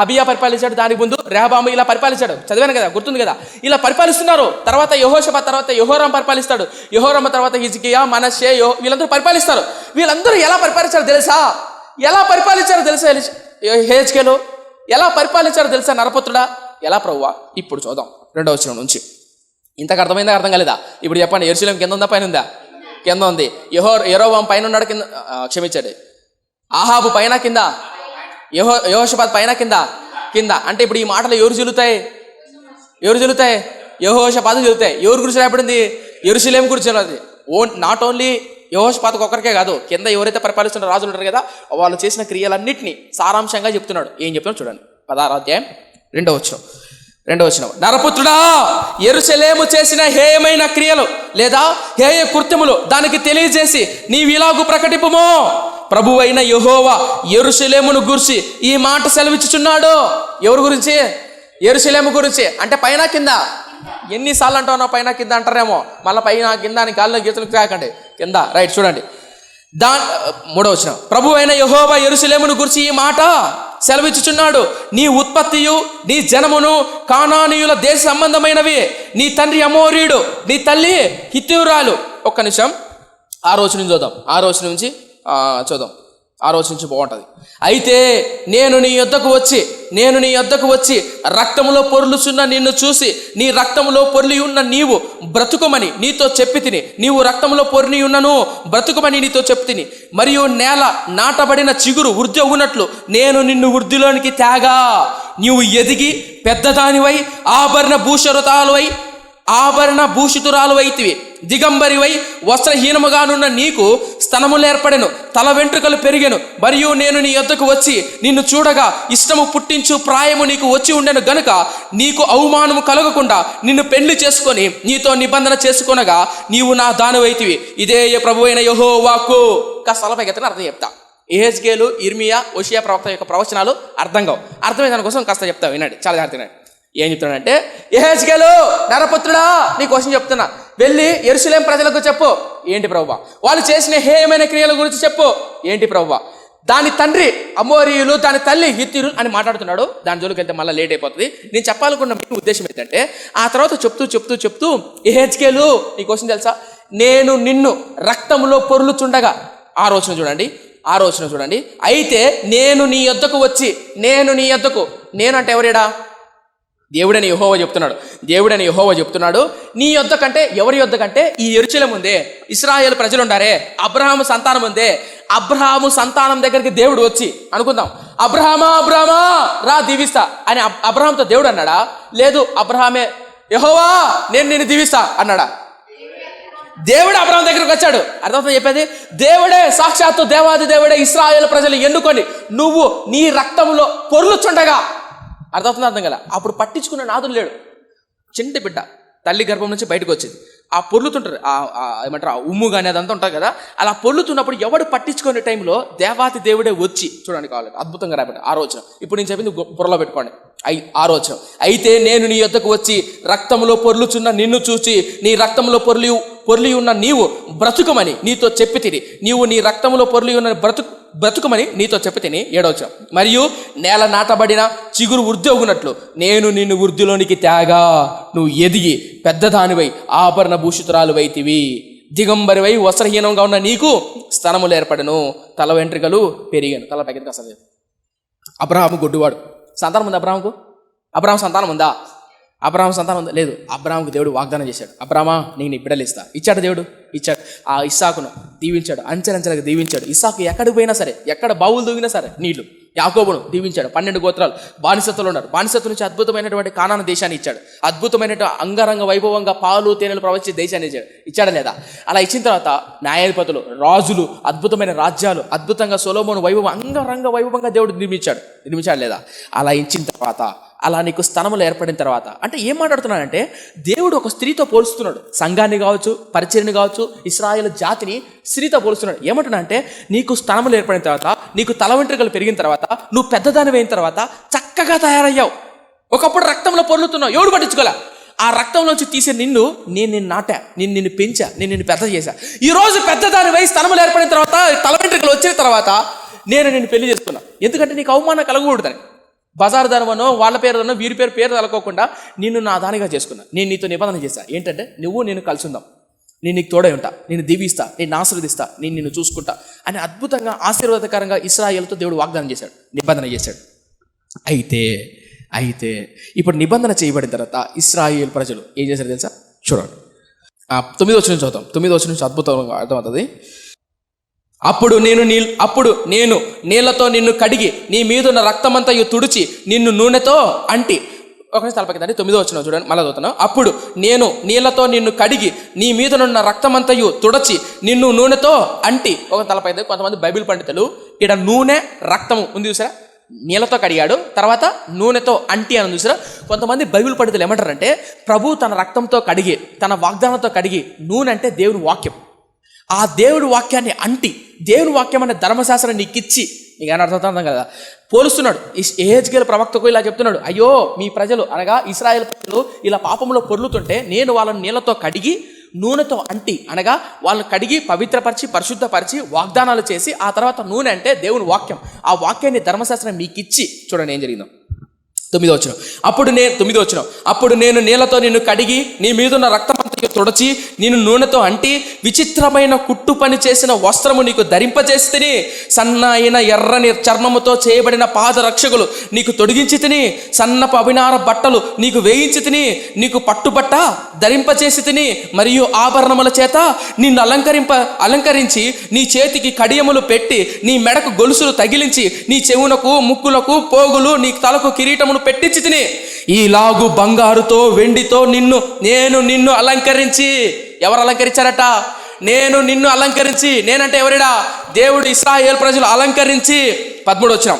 A: అబియా పరిపాలించాడు, దానికి ముందు రెహబాము, ఇలా పరిపాలించాడు. చదివాను కదా, గుర్తుంది కదా. ఇలా పరిపాలిస్తున్నారు. తర్వాత యెహోషాపాతు తర్వాత యెహోరాము పరిపాలిస్తాడు, యెహోరాము తర్వాత హిజ్కియా, మనష్షే, వీళ్ళందరూ పరిపాలిస్తారు. వీళ్ళందరూ ఎలా పరిపాలించారో తెలుసా, ఎలా పరిపాలించారో తెలుసా యెహెజ్కేలు, ఎలా పరిపాలించారో తెలుసా నరపుత్రుడా, ఎలా ప్రభువా, ఇప్పుడు చూద్దాం 2వ వచనం నుంచి. ఇంతకు అర్థమైందా, అర్థం కాలేదా? ఇప్పుడు చెప్పండి, యెరూషలేము కింద ఉందా పైన ఉందా? కింద ఉంది. యెరోబాము పైన ఉన్నాడు, కింద క్షమించాడు. ఆహాబు పైన కింద, యెహోషాపాతు పైన కింద. అంటే ఇప్పుడు ఈ మాటలు ఎవరు చెల్లుతాయి, యెహోషాపాతు చెల్లుతాయి. ఎవరి గురించి రాబడింది, యెరూషలేము గురించి. నాట్ ఓన్లీ యెహోషాపాతుకు ఒక్కరికే కాదు, కింద ఎవరైతే పరిపాలిస్తున్న రాజులు ఉంటారు కదా, వాళ్ళు చేసిన క్రియలన్నింటినీ సారాంశంగా చెప్తున్నాడు. ఏం చెప్తున్నాడు చూడండి, 16వ అధ్యాయం 2వ వచనం. నరపుత్రుడా, యెరూషలేము చేసిన హేయమైన క్రియలు లేదా హేయ కృత్యములు దానికి తెలియజేసి నీవిలాగు ప్రకటింపుము, ప్రభువైన యెహోవా యెరూషలేమును గురించి ఈ మాట సెలవిచ్చుచున్నాడు. ఎవరి గురించి, యెరూషలేము గురించి. అంటే పైన కింద. ఎన్నిసార్లు అంటావు పైన కింద అంటారేమో, మళ్ళీ పైన కింద అని గాలిలో గీతలు కాకండి, కింద. రైట్, చూడండి 3వ వచనం. ప్రభువైన యెహోవా యెరూషలేమును గురించి ఈ మాట సెలవిచ్చుచున్నాడు, నీ ఉత్పత్తియు నీ జనమును కానానీయుల దేశ సంబంధమైనవి, నీ తండ్రి అమోరీయుడు, నీ తల్లి హిత్తీయురాలు. ఒక్క నిమిషం, 6వ వచనం నుంచి చూద్దాం. 6వ వచనం నుంచి చూద్దాం, 6వ వచనం నుంచి బాగుంటుంది. అయితే నేను నీ యొద్దకు వచ్చి రక్తములో పొర్లుచున్న నిన్ను చూసి నీ రక్తములో పొర్లి ఉన్న నీవు బ్రతుకుమని నీతో చెప్పి తిని, నీవు రక్తములో పొర్లి ఉన్నను బ్రతుకుమని నీతో చెప్పి తిని, మరియు నేల నాటబడిన చిగురు వృద్ధి అవునట్లు నేను నిన్ను వృద్ధిలోనికి తేగా, నీవు ఎదిగి పెద్దదానివై ఆభరణ భూషితురాలు అయితివి, దిగంబరివై వస్త్రహీనముగానున్న నీకు స్తనములేర్పడెను, తల వెంట్రుకలు పెరిగెను, మరియు నేను నీ యొద్దకు వచ్చి నిన్ను చూడగా ఇష్టము పుట్టించు ప్రాయము నీకు వచ్చి ఉండెను గనుక నీకు అవమానము కలగకుండా నిన్ను పెళ్లి చేసుకొని నీతో నిబంధన చేసుకొనగా నీవు నా దానివైతివి. ఇదే ప్రభువైన యెహోవా వాక్కు. కాస్త అర్థం చెప్తా. యెహెజ్కేలు, ఇర్మియా, హోషేయ ప్రవక్త యొక్క ప్రవచనాలు అర్థమయ్యే దానికోసం కాస్త చెప్తా, వినండి, చాలా జాగ్రత్త వినండి. ఏం చెప్తున్నాడంటే, యెహెజ్కేలు నరపుత్రుడా, నీ కోసం చెప్తున్నా, వెళ్ళి యెరూషలేం ప్రజలకు చెప్పు. ఏంటి ప్రభువా? వాళ్ళు చేసిన హేయమైన క్రియల గురించి చెప్పు. ఏంటి ప్రభువా? దాని తండ్రి అమోరీయులు, దాని తల్లి హిత్తీయులు అని మాట్లాడుతున్నాడు. దాని జోలికి వెళ్తే మళ్ళీ లేట్ అయిపోతుంది. నేను చెప్పాలనుకున్న మీ ఉద్దేశం ఏంటంటే, ఆ తర్వాత చెప్తూ యెహెజ్కేలు నీ కోసం తెలుసా, నేను నిన్ను రక్తంలో పొర్లుచుండగా. 6వ వచనం చూడండి. అయితే నేను నీ యొద్దకు వచ్చి, నేను అంటే ఎవరేడా? దేవుడని యెహోవా చెప్తున్నాడు. నీ యొద్దకంటే ఎవరి యొద్దకంటే ఈ యెరూషలేము ఉందే, ఇశ్రాయేలు ప్రజలు ఉండారే, అబ్రహాము సంతానం ఉందే, అబ్రహాము సంతానం దగ్గరికి దేవుడు వచ్చి అనుకుందాం, అబ్రహామా రా దీవిస్తా అని అబ్రహాంతో దేవుడు అన్నాడా? లేదు, అబ్రహామే యెహోవా నేను నిన్ను దీవిస్తా అన్నాడా? దేవుడు అబ్రహాం దగ్గరకు వచ్చాడు. అర్థమవుతుంది చెప్పేది? దేవుడే, సాక్షాత్తు దేవాది దేవుడే ఇశ్రాయేలు ప్రజలు ఎన్నుకొని నువ్వు నీ రక్తంలో పొర్లుచుండగా. అర్థం కదా? అప్పుడు పట్టించుకున్న నాదుడు లేడు. చిన్న బిడ్డ తల్లి గర్భం నుంచి బయటకు వచ్చింది. ఆ పొర్లుతుంటారు, ఏమంటారు, ఆ ఉమ్ము కానీ అదంతా ఉంటుంది కదా. అలా పొర్లుతున్నప్పుడు ఎవడు పట్టించుకునే టైంలో దేవాతి దేవుడే వచ్చి, చూడండి కావాలంటే అద్భుతంగా రాబట్టి 6వ వచనం. ఇప్పుడు నేను చెప్పింది పొరలో పెట్టుకోండి. 6వ వచనం. అయితే నేను నీ యొద్దకు వచ్చి రక్తంలో పొర్లుచున్న నిన్ను చూచి నీ రక్తంలో పొర్లి ఉన్న నీవు బ్రతుకమని నీతో చెప్పి తిని, నీవు నీ రక్తంలో పొర్లి ఉన్న బ్రతుకమని నీతో చెప్పి తిని. 7వ వచనం. మరియు నేల నాటబడిన చిగురు వృద్ధి అవునట్లు నేను నిన్ను వృద్ధిలోనికి తేగా, నువ్వు ఎదిగి పెద్దదానివై ఆభరణ భూషితురాలు వైతివి, దిగంబరివై వస్త్రహీనంగా ఉన్న నీకు స్తనములు ఏర్పడను, తల వెంట్రుకలు పెరిగాను. తల పైకి అసలు అబ్రహాము గొడ్డువాడు. సంతానం ఉందా అబ్రహాంకు? అబ్రహాం సంతానం ఉందా? అబ్రాహాం సంతానం ఉందా? లేదు. అబ్రాహాంకు దేవుడు వాగ్దానం చేశాడు, అబ్రామా నేను నీ బిడ్డలు ఇస్తా. ఇచ్చాడు దేవుడు, ఇచ్చాడు. ఆ ఇస్సాకును దీవించాడు, అంచెలంచెలకు దీవించాడు. ఇస్సాకు ఎక్కడికి పోయినా సరే, ఎక్కడ బావులు దూగినా సరే నీళ్లు. యాకోబును దీవించాడు, 12 గోత్రాలు బానిసత్తులు ఉన్నారు. బానిసత్తుల నుంచి అద్భుతమైనటువంటి కానాను దేశాన్ని ఇచ్చాడు, అద్భుతమైనటువంటి అంగరంగ వైభవంగా పాలు తేనెలు ప్రవహించే దేశాన్ని ఇచ్చాడు. ఇచ్చాడా లేదా? అలా ఇచ్చిన తర్వాత న్యాయాధిపతులు, రాజులు, అద్భుతమైన రాజ్యాలు, అద్భుతంగా సొలొమోను వైభవం, అంగరంగ వైభవంగా దేవుడు నిర్మించాడు లేదా? అలా ఇచ్చిన తర్వాత, అలా నీకు స్థనములు ఏర్పడిన తర్వాత, అంటే ఏం మాట్లాడుతున్నాడంటే దేవుడు ఒక స్త్రీతో పోలుస్తున్నాడు. సంఘాన్ని కావచ్చు, పరిచర్ని కావచ్చు, ఇశ్రాయేలు జాతిని స్త్రీతో పోలుస్తున్నాడు. ఏమంటున్నా అంటే నీకు స్థనములు ఏర్పడిన తర్వాత, నీకు తల వెంట్రుకలు పెరిగిన తర్వాత, నువ్వు పెద్దదాని అయిన తర్వాత చక్కగా తయారయ్యావు. ఒకప్పుడు రక్తంలో పొర్లుతున్నావు, ఎవడు పట్టించుకోలే. ఆ రక్తంలోంచి తీసే నేను నాటా, నిన్ను పెంచా, నిన్ను పెద్ద చేశా. ఈ రోజు పెద్దదాని వయసు స్థనములు ఏర్పడిన తర్వాత, తల వెంట్రుకలు వచ్చిన తర్వాత నేను నిన్ను పెళ్లి చేసుకున్నా. ఎందుకంటే నీకు అవమానం కలగకూడదని. బజారు ధనమనో వాళ్ళ పేరునో వీరి పేరు తలకోకుండా నిన్ను నా దానిగా చేసుకున్నా. నేను నీతో నిబంధన చేశా. ఏంటంటే నేను కలిసి ఉందాం, నేను నీకు తోడై ఉంటా, నేను దీవిస్తా, నేను ఆశీర్వదిస్తా, నేను నిన్ను చూసుకుంటా అని అద్భుతంగా ఆశీర్వాదకరంగా ఇశ్రాయేలుతో దేవుడు వాగ్దానం చేశాడు, నిబంధన చేశాడు. అయితే ఇప్పుడు నిబంధన చేయబడిన తర్వాత ఇశ్రాయేలు ప్రజలు ఏం చేశారు తెలుసా? చూడండి, 9వ వచనం చదువుతాం. 9వ వచనం నుంచి అద్భుతంగా అర్థమవుతుంది. అప్పుడు నేను నీళ్లతో నిన్ను కడిగి నీ మీదున్న రక్తమంతయు తుడిచి నిన్ను నూనెతో అంటి. ఒకటి తలపకిందండి. 9వ వచనం చూడండి, మళ్ళీ చదువుతాను. అప్పుడు నేను నీళ్లతో నిన్ను కడిగి నీ మీదనున్న రక్తమంతయు తుడచి నిన్ను నూనెతో అంటి. ఒక తలపైతే కొంతమంది బైబిల్ పండితులు ఇక్కడ నూనె రక్తము ఉంది చూసారా, నీళ్ళతో కడిగాడు, తర్వాత నూనెతో అంటి అని చూసారా. కొంతమంది బైబిల్ పండితులు ఏమంటారంటే ప్రభు తన రక్తంతో కడిగి, తన వాగ్దానంతో కడిగి, నూనె అంటే దేవుని వాక్యం, ఆ దేవుడి వాక్యాన్ని అంటి, దేవుని వాక్యం అనే ధర్మశాస్త్రం నీకు ఇచ్చి, నీకు అని అర్థం కదా, పోలుస్తున్నాడు. యెహెజ్కేలు ప్రవక్తకు ఇలా చెప్తున్నాడు, అయ్యో మీ ప్రజలు అనగా ఇశ్రాయేలు ప్రజలు ఇలా పాపంలో పొర్లుతుంటే నేను వాళ్ళని నీళ్ళతో కడిగి నూనెతో అంటి, అనగా వాళ్ళని కడిగి పవిత్రపరిచి పరిశుద్ధపరిచి వాగ్దానాలు చేసి, ఆ తర్వాత నూనె అంటే దేవుని వాక్యం, ఆ వాక్యాన్ని ధర్మశాస్త్రం మీకు ఇచ్చి, చూడండి ఏం జరిగిందో. 9వ వచనం. అప్పుడు నేను నీళ్లతో నిన్ను కడిగి నీ మీదున్న రక్తమంతయు తుడచి నిన్ను నూనెతో అంటి విచిత్రమైన కుట్టు పని చేసిన వస్త్రము నీకు ధరింపజేసి తిని, సన్నైన ఎర్రని చర్మముతో చేయబడిన పాదరక్షకులు నీకు తొడిగించి తిని, సన్నపు అభినార బట్టలు నీకు వేయించి తిని, నీకు పట్టుబట్ట ధరింపచేసి తిని, మరియు ఆభరణముల చేత నిన్ను అలంకరించి నీ చేతికి కడియములు పెట్టి నీ మెడకు గొలుసులు తగిలించి నీ చెవునకు ముక్కులకు పోగులు నీ తలకు కిరీటమును పెట్టించి తిని, ఈలాగు బంగారుతో వెండితో నేను నిన్ను అలంకరించి. ఎవరు అలంకరించారట? నేను నిన్ను అలంకరించి. నేనంటే ఎవరిడా? దేవుడు ఇశ్రాయేలు ప్రజలు అలంకరించి. 13వ వచనం.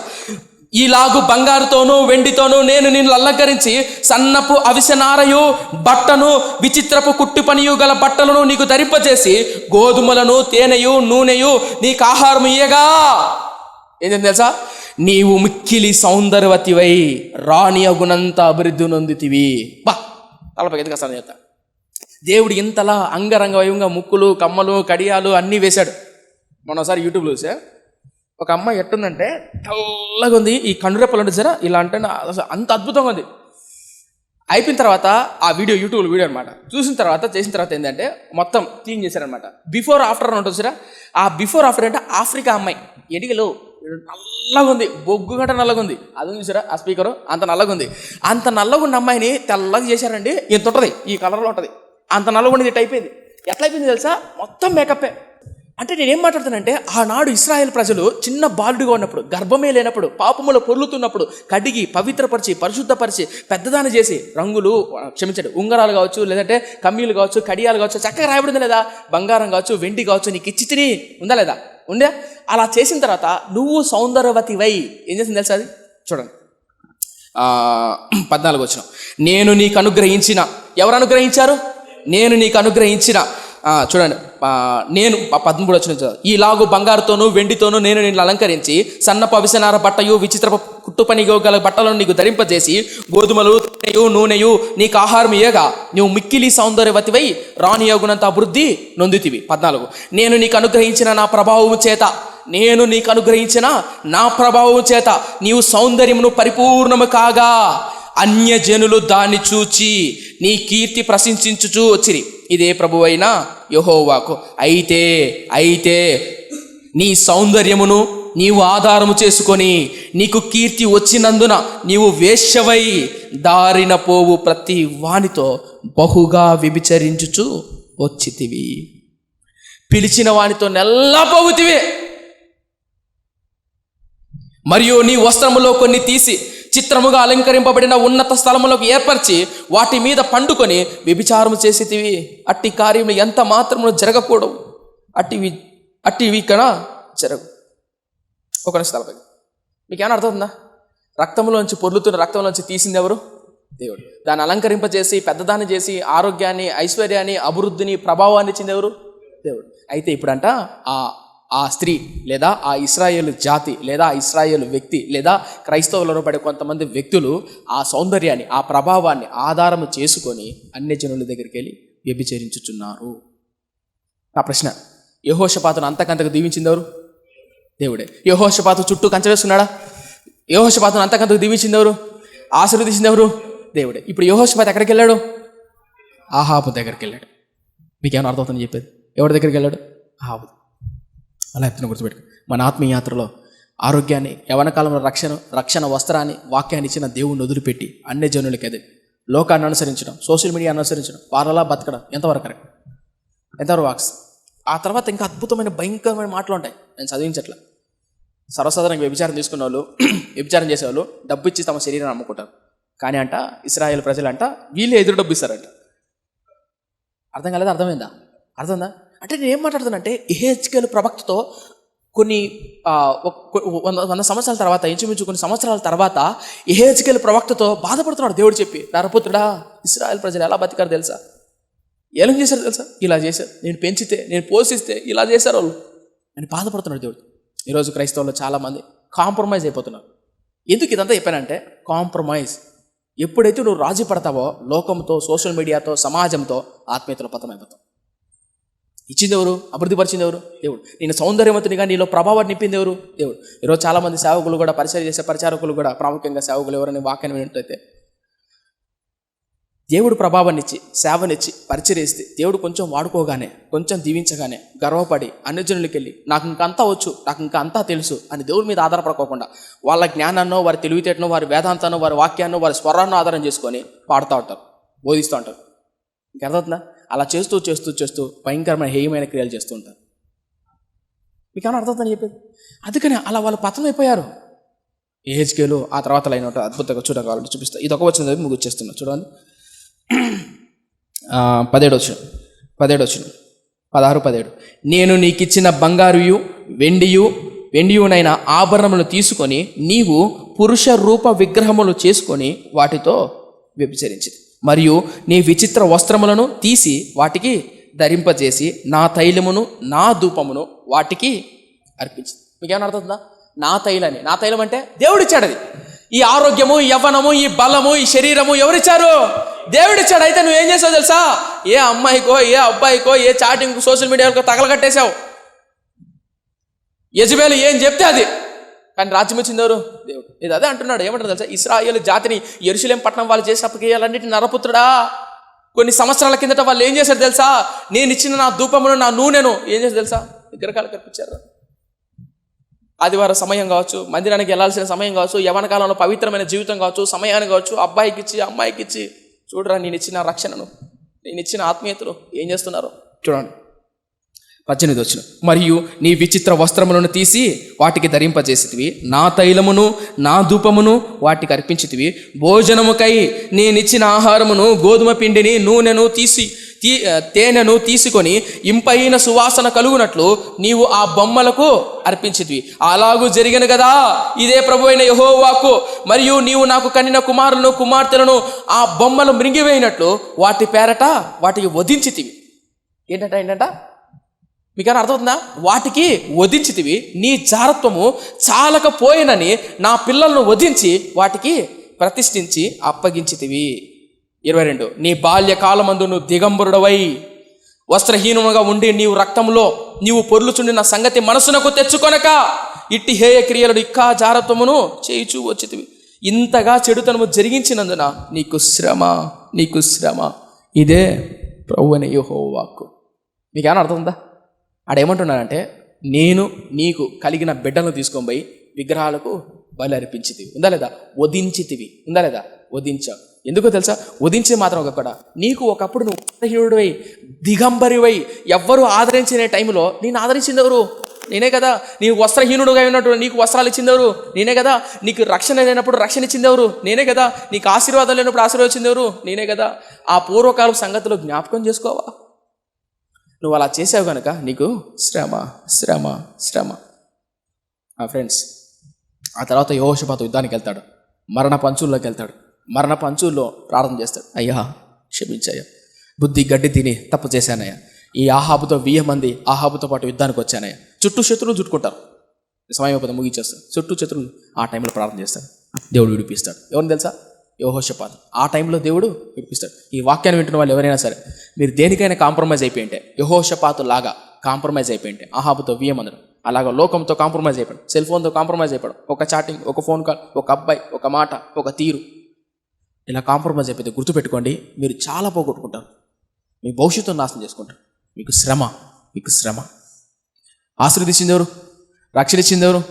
A: ఈలాగు బంగారుతోనూ వెండితోనూ నేను నిన్ను అలంకరించి సన్నపు అవిసెనారయు బట్టను విచిత్రపు కుట్టు పనియు గల బట్టలను నీకు ధరింపజేసి గోధుమలను తేనెయు నూనెయు నీకు ఆహారం ఇయ్యగా. ఏంటంటే తెలుసా? నీవు మిక్కిలి సౌందర్యవతివై రాణి అగునంత అభివృద్ధి నొందితివి. తలపై ఎందుకు అసలు చెప్తా. దేవుడు ఇంతలా అంగరంగ వైభవంగా ముక్కులు కమ్మలు కడియాలు అన్నీ వేశాడు. మనం ఒకసారి యూట్యూబ్లో చూసా, ఒక అమ్మాయి ఎట్టుందంటే తెల్లగా ఉంది, ఈ కండురెప్పలు ఉంటుంది సరే ఇలా అంటే అంత అద్భుతంగా ఉంది. అయిపోయిన తర్వాత ఆ వీడియో యూట్యూబ్ వీడియో అనమాట, చేసిన తర్వాత ఏంటంటే మొత్తం క్లీన్ చేశారనమాట. బిఫోర్ ఆఫ్టర్ అని ఉంటుంది సరే, ఆ బిఫోర్ ఆఫ్టర్ అంటే ఆఫ్రికా అమ్మాయి ఎడిగలు నల్లగా ఉంది, బొగ్గు గంట నల్లగా ఉంది, అది చూసారా ఆ స్పీకరు, అంత నల్లగా ఉంది. అంత నల్లగా ఉన్న అమ్మాయిని తెల్లగా చేశారండి, ఇంత ఉంటుంది, ఈ కలర్లో ఉంటుంది, అంత నల్లగా ఉండేది ఇట్ అయిపోయింది. ఎట్లా అయిపోయింది తెలుసా? మొత్తం మేకప్పే. అంటే నేనేం మాట్లాడుతానంటే, ఆనాడు ఇశ్రాయేలు ప్రజలు చిన్న బాలుడిగా ఉన్నప్పుడు, గర్భమే లేనప్పుడు, పాపములో పొర్లుతున్నప్పుడు కడిగి పవిత్రపరిచి పరిశుద్ధపరిచి పెద్దదాన్ని చేసి రంగులు ఉంగరాలు కావచ్చు, లేదంటే కమ్మీలు కావచ్చు, కడియాలు కావచ్చు, చక్కగా రాయబడింది లేదా, బంగారం కావచ్చు, వెండి కావచ్చు, నీకు ఇచ్చి తిని ఉందా లేదా? ఉండే. అలా చేసిన తర్వాత నువ్వు సౌందర్యవతివై ఏం చేసింది తెలుసా? అది చూడండి, 14వ వచనం. నేను నీకు అనుగ్రహించిన. ఎవరు అనుగ్రహించారు? నేను నీకు అనుగ్రహించిన. చూడండి, నేను 13వ వచనం. ఈలాగు బంగారుతోనూ వెండితోనూ నేను నిన్ను అలంకరించి సన్నపు అవిసెనార బట్టయు విచిత్రపు కుట్టు పని గల బట్టలను నీకు ధరింపజేసి గోధుమలు నూనెయు నీకు ఆహారం ఇయ్యగా నువ్వు మిక్కిలి సౌందర్యవతివై రాణి అగునంత అభివృద్ధి నొందితివి. 14. నేను నీకు అనుగ్రహించిన నా ప్రభావము చేత నీవు సౌందర్యమును పరిపూర్ణము కాగా అన్యజనులు దాన్ని చూచి నీ కీర్తి ప్రశంసించుచూ వచ్చిరి. ఇదే ప్రభువైన యెహోవాకు. అయితే నీ సౌందర్యమును నీవు ఆధారము చేసుకొని నీకు కీర్తి వచ్చినందున నీవు వేశ్యవై దారిన పోవు ప్రతి వానితో బహుగా వ్యభిచరించుచు వచ్చితివి. పిలిచిన వానితో నెల్లా పోగుతివి. మరియు నీ వస్త్రములో కొన్ని తీసి చిత్రముగా అలంకరింపబడిన ఉన్నత స్థలములకు ఏర్పరిచి వాటి మీద పండుకొని వ్యభిచారము చేసేటివి. అట్టి కార్యము ఎంత మాత్రము జరగకూడదు. అట్టివి ఇక్కడ జరగు. ఒక స్థలపై మీకేమైనా అర్థమవుతుందా? రక్తంలోంచి పొర్లుతున్న రక్తంలోంచి తీసింది ఎవరు? దేవుడు. దాన్ని అలంకరింపజేసి పెద్దదాన్ని చేసి ఆరోగ్యాన్ని, ఐశ్వర్యాన్ని, అభివృద్ధిని, ప్రభావాన్ని ఇచ్చింది ఎవరు? దేవుడు. అయితే ఇప్పుడంట ఆ స్త్రీ లేదా ఆ ఇశ్రాయేలు జాతి లేదా ఆ ఇశ్రాయేలు వ్యక్తి లేదా క్రైస్తవులలో పడే కొంతమంది వ్యక్తులు ఆ సౌందర్యాన్ని, ఆ ప్రభావాన్ని ఆధారము చేసుకొని అన్య జనుల దగ్గరికి వెళ్ళి వ్యభిచరించుచున్నారు. నా ప్రశ్న, యెహోషాపాతును అంతకంతకు దీవించింది ఎవరు? దేవుడే. యెహోషాపాతు చుట్టూ కంచె వేసుకున్నాడా? యెహోషాపాతును అంతకంతకు దీవించింది ఎవరు? ఆశీర్వదించింది ఎవరు? దేవుడే. ఇప్పుడు యెహోషాపాతు ఎక్కడికి వెళ్ళాడు? ఆహాబు దగ్గరికి వెళ్ళాడు. మీకేమైనా అర్థమవుతుందని చెప్పేది? ఎవరి దగ్గరికి వెళ్ళాడు? ఆహాబు. అలా ఎత్తున గుర్తుపెట్టుకో. మన ఆత్మీయ యాత్రలో ఆరోగ్యాన్ని, యవన కాలంలో రక్షణ వస్త్రాన్ని, వాక్యాన్ని ఇచ్చిన దేవుణ్ణి వదిలిపెట్టి అన్ని జనులకి అదే లోకాన్ని అనుసరించడం, సోషల్ మీడియా అనుసరించడం, వారలా బతకడం ఎంతవరకు కరెక్ట్? ఎంతవరకు వాక్స్? ఆ తర్వాత ఇంకా అద్భుతమైన భయంకరమైన మాటలు ఉంటాయి. నేను చదివించట్లా. సర్వసాధారణంగా వ్యభిచారం తీసుకున్న వాళ్ళు, వ్యభిచారం చేసేవాళ్ళు డబ్బు ఇచ్చి తమ శరీరాన్ని అమ్ముకుంటారు. కానీ అంట ఇశ్రాయేలు ప్రజలంట వీళ్ళే ఎదురు డబ్బు ఇస్తారంట. అర్థం కాలేదా? అర్థమైందా? అర్థందా? అంటే నేను ఏం మాట్లాడుతానంటే, యెహెజ్కేలు ప్రవక్తతో కొన్ని 100 సంవత్సరాల తర్వాత, ఇంచుమించు కొన్ని సంవత్సరాల తర్వాత యెహెజ్కేలు ప్రవక్తతో బాధపడుతున్నాడు. దేవుడు చెప్పి, నరపుత్రుడా, ఇశ్రాయేలు ప్రజలు ఎలా బతికారు తెలుసా? ఏం చేశారు తెలుసా? ఇలా చేశారు. నేను పెంచితే, నేను పోషిస్తే ఇలా చేశారు వాళ్ళు అని బాధపడుతున్నాడు దేవుడు. ఈరోజు క్రైస్తవుల్లో చాలామంది కాంప్రమైజ్ అయిపోతున్నారు. ఎందుకు ఇదంతా చెప్పానంటే, కాంప్రమైజ్. ఎప్పుడైతే నువ్వు రాజీ పడతావో లోకంతో, సోషల్ మీడియాతో, సమాజంతో, ఆత్మీయతలో పతమైపోతావు. ఇచ్చింది ఎవరు? అభివృద్ధి పరిచింది ఎవరు? దేవుడు. నేను సౌందర్యవంతునిగా నీలో ప్రభావాన్ని నింపింది ఎవరు? దేవుడు. ఈరోజు చాలామంది సేవకులు కూడా, పరిచయం చేసే పరిచారకులు కూడా, ప్రాముఖ్యంగా సేవకులు ఎవరని వాక్యాన్ని వింటైతే దేవుడు ప్రభావాన్ని ఇచ్చి, సేవనిచ్చి, పరిచర్యిస్తే దేవుడు కొంచెం వాడుకోగానే, కొంచెం దీవించగానే గర్వపడి అన్యజనులకి వెళ్ళి నాకు ఇంకా అంతా వచ్చు, నాకు ఇంకా అంతా తెలుసు అని దేవుడి మీద ఆధారపడుకోకుండా వాళ్ళ జ్ఞానాన్నో, వారి తెలివితేటనో, వారి వేదాంతానో, వారి వాక్యాన్నో, వారి స్వరాన్నో ఆధారం చేసుకొని పాడుతూ ఉంటారు, బోధిస్తూ ఉంటారు. ఇంకర్థవుతుందా? అలా చేస్తూ చేస్తూ చేస్తూ భయంకరమైన హేయమైన క్రియలు చేస్తూ ఉంటారు. మీకు ఏమైనా అర్థమవుతుందని చెప్పేది? అందుకని అలా వాళ్ళు పతనం అయిపోయారు. యెహెజ్కేలు ఆ తర్వాత లైన్ ఉంటుంది, అద్భుతంగా చూడగలరు, చూపిస్తా. ఇది ఒక వచ్చిన ముగిచ్చేస్తున్నా చూడండి. 17 16 నేను నీకిచ్చిన బంగారుయు వెండియునైన ఆభరణములు తీసుకొని నీవు పురుష రూప విగ్రహములు చేసుకొని వాటితో వ్యభిచరించింది. మరియు నీ విచిత్ర వస్త్రములను తీసి వాటికి ధరింపజేసి నా తైలమును, నా ధూపమును వాటికి అర్పించింది. మీకేమైనా అర్థమవుతుందా? నా తైలని, నా తైలం అంటే దేవుడిచ్చాడు. అది ఈ ఆరోగ్యము, ఈ యవ్వనము, ఈ బలము, ఈ శరీరము ఎవరిచ్చారు? దేవుడిచ్చాడు. అయితే నువ్వేం చేసావు తెలుసా? ఏ అమ్మాయికో, ఏ అబ్బాయికో, ఏ చాటింగ్, సోషల్ మీడియాకో తగలగట్టేశావు. యెజబెలు ఏం చెప్తే అది. కానీ రాజ్యం వచ్చింది ఎవరు? దేవుడు. ఇది అదే అంటున్నాడు. ఏమంటారు తెలుసా? ఇశ్రాయేలు జాతిని యెరూషలేము పట్టణం వాళ్ళు చేసిన అప్పగియాలన్నిటిని, నరపుత్రుడా, కొన్ని సంవత్సరాల కిందట వాళ్ళు ఏం చేశారు తెలుసా? నేను ఇచ్చిన నా ధూపమును, నా నూనెను ఏం చేశారు తెలుసా? విగ్రహాలు కల్పించారు. ఆదివారం సమయం కావచ్చు, మందిరానికి వెళ్ళాల్సిన సమయం కావచ్చు, యవ్వన కాలంలో పవిత్రమైన జీవితం కావచ్చు, సమయాన్ని కావచ్చు, అబ్బాయికి ఇచ్చి, అమ్మాయికి ఇచ్చి, చూడరా నేను ఇచ్చిన రక్షణను, నేను ఇచ్చిన ఆత్మీయతను ఏం చేస్తున్నారు చూడండి. 18 మరియు నీ విచిత్ర వస్త్రములను తీసి వాటికి ధరింపజేసితివి, నా తైలమును, నా ధూపమును వాటికి అర్పించితివి. భోజనముకై నేనిచ్చిన ఆహారమును, గోధుమ పిండిని, నూనెను తేనెను తీసుకొని ఇంపైన సువాసన కలుగునట్లు నీవు ఆ బొమ్మలకు అర్పించితివి. అలాగూ జరిగిన కదా, ఇదే ప్రభువైన యెహోవా వాక్కు. మరియు నీవు నాకు కనిన కుమారులను, కుమార్తెలను ఆ బొమ్మలు మృంగివేయినట్లు వాటి పేరట వాటికి వధించితివి. ఏంటంట మీకైనా అర్థమవుతుందా? వాటికి వధించితివి. నీ జారత్వము చాలకపోయినని నా పిల్లలను వధించి వాటికి ప్రతిష్ఠించి అప్పగించితివి. 22 నీ బాల్యకాలమందు నువ్వు దిగంబరుడవై వస్త్రహీనముగా ఉండి నీవు రక్తంలో నీవు పొర్లుచుండిన సంగతి మనసునకు తెచ్చుకొనక ఇట్టి హేయ క్రియలను ఇక్కా జారత్వమును చేయుచూ వచ్చితివి. ఇంతగా చెడుతనము జరిగించినందున నీకు శ్రమ. ఇదే ప్రభువైన యెహోవా వాక్కు. మీకేమైనా అర్థం ఉందా? ఆడేమంటున్నాడంటే నేను నీకు కలిగిన బిడ్డలను తీసుకొని పోయి విగ్రహాలకు బలి అర్పించితివి, ఉందా లేదా? వధించితివి, ఉందా లేదా? వధించావు. ఎందుకో తెలుసా? వధించే మాత్రం ఒకక్కడ నీకు ఒకప్పుడు నువ్వు వస్త్రహీనుడివై దిగంబరివై ఎవ్వరూ ఆదరించిన టైంలో నేను ఆదరించింది ఎవరు? నేనే కదా. నీకు వస్త్రహీనుడుగా ఉన్నట్టు నీకు వస్త్రాలు ఇచ్చింది ఎవరు? నేనే కదా. నీకు రక్షణ లేనప్పుడు రక్షణ ఇచ్చింది ఎవరు? నేనే కదా. నీకు ఆశీర్వాదం లేనప్పుడు ఆశీర్వాదం ఇచ్చింది ఎవరు? నేనే కదా. ఆ పూర్వకాల సంగతులు జ్ఞాపకం చేసుకోవా? నువ్వు అలా చేసావు కనుక నీకు శ్రమ శ్రమ శ్రమ. ఫ్రెండ్స్, ఆ తర్వాత యెహోషాపాతు యుద్ధానికి వెళ్తాడు, మరణ పంచుల్లోకి వెళ్తాడు. మరణ పంచుల్లో ప్రార్థన చేస్తాడు, అయ్యా క్షమించయ్యా, బుద్ధి గడ్డి తిని తప్పు చేశానయ్యా, ఈ ఆహాబుతో 1000 మంది ఆహాబుతో పాటు యుద్ధానికి వచ్చానయ్యా. చుట్టూ శత్రువులు చుట్టుకుంటారు, సమయం అయిపోతే ముగించేస్తారు. చుట్టూ శత్రువులు ఆ టైంలో ప్రార్థన చేస్తాడు, దేవుడు విడిపిస్తాడు. ఎవరిని తెలుసా? యెహోషాపాతు. ఆ టైంలో దేవుడు విడిపిస్తాడు. ఈ వాక్యాన్ని వింటున్న వాళ్ళు ఎవరైనా సరే, మీరు దేనికైనా కాంప్రమైజ్ అయిపోయింటే, యెహోషాపాతు లాగా కాంప్రమైజ్ అయిపోయింటే, ఆహాబుతో 1000 మంది అలాగా లోకంతో కాంప్రమైజ్ అయిపోయాడు, సెల్ ఫోన్తో కాంప్రమైజ్ అయిపోయాడు, ఒక చాటింగ్, ఒక ఫోన్ కాల్, ఒక అబ్బాయి, ఒక మాట, ఒక తీరు, ఇలా కాంప్రమైజ్ అయిపోతే గుర్తుపెట్టుకోండి, మీరు చాలా పోగొట్టుకుంటారు, మీ భవిష్యత్తును నాశనం చేసుకుంటారు. మీకు శ్రమ, మీకు శ్రమ. ఆశీర్వదించింది ఎవరు? రక్షణ ఇచ్చింది ఎవరు?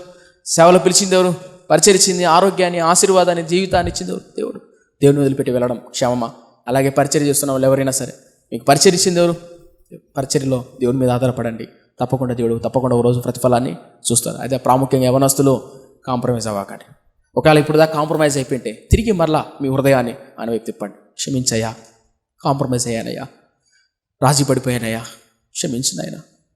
A: సేవలు పిలిచింది ఎవరు? పరిచయం ఇచ్చింది, ఆరోగ్యాన్ని, ఆశీర్వాదాన్ని, జీవితాన్ని ఇచ్చింది ఎవరు? దేవుడు. దేవుని వదిలిపెట్టి వెళ్ళడం క్షమమా? అలాగే పరిచయం చేస్తున్న వాళ్ళు ఎవరైనా సరే, మీకు పరిచయం ఇచ్చింది ఎవరు? పరిచర్యలో దేవుని మీద ఆధారపడండి. తప్పకుండా దేవుడు తప్పకుండా ఒక రోజు ప్రతిఫలాన్ని చూస్తారు. అదే ప్రాముఖ్యంగా యవనస్తులు కాంప్రమైజ్ అవ్వకండి. ఒకవేళ ఇప్పుడు దాకా కాంప్రమైజ్ అయిపోయింటే తిరిగి మరలా మీ హృదయాన్ని ఆయన వైపు తిప్పండి. క్షమించయ్యా, కాంప్రమైజ్ అయ్యానయ్యా, రాజీ పడిపోయానయ్యా, క్షమించినయ్యా,